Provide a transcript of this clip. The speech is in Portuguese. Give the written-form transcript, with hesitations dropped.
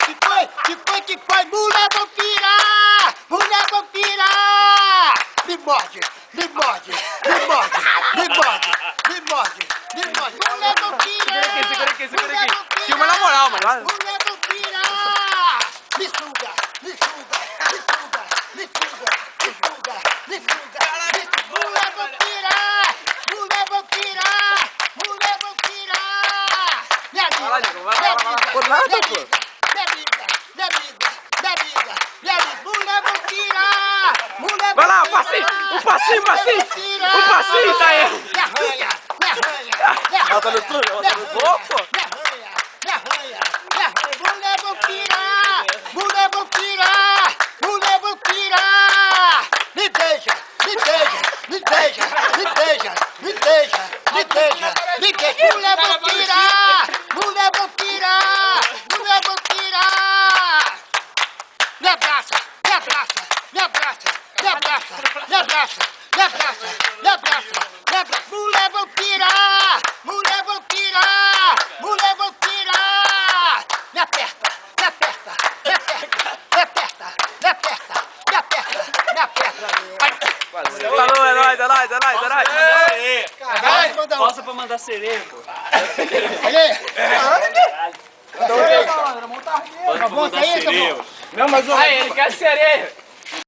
Que foi? Mulher vampira! Mulher vampira! Me morde! Me morde! Me morde! Me morde! Me morde! Me morde! Mulher vampira! Segura aqui. Filma na moral, mano. Mulher vampira! Me suga! Me suga! Me suga! Me suga! Me suga! Me suga! Mulher vampira! Mulher vampira! Mulher vampira! Me amiga! Vai lá, Diego. Vai lá. Por nada, pô! Me amiga! Me amiga! Me amiga! Me amiga! Mulher vampira! Mulher vampira! Vai lá, um passinho. Um passinho, tá aí. Me arranha! Me arranha! Me arranha! Ela tá no túnel, ela tá no topo. Me arranha! Me arranha! Me arranha! Mulher vampira! Mulher vampira! Mulher vampira! Me beija! Me beija! Me beija! Me beija! Me beija! Me beija! Me beija! Mulher vampira! Mulher vampira! Mulher vampira! Me abraça! Me abraça! Me abraça! Me abraça! Me abraça! Me abraça! Me abraça! Me abraça! Mulher vampira! Mulher vampira! Mulher vampira! Me aperta! Me aperta! Me aperta! Me aperta! Me aperta! Me aperta! Me aperta! Falou, é nóis. Posso pra mandar sereia, pô. Vamos aí, Não, mas aí, ele quer sereia.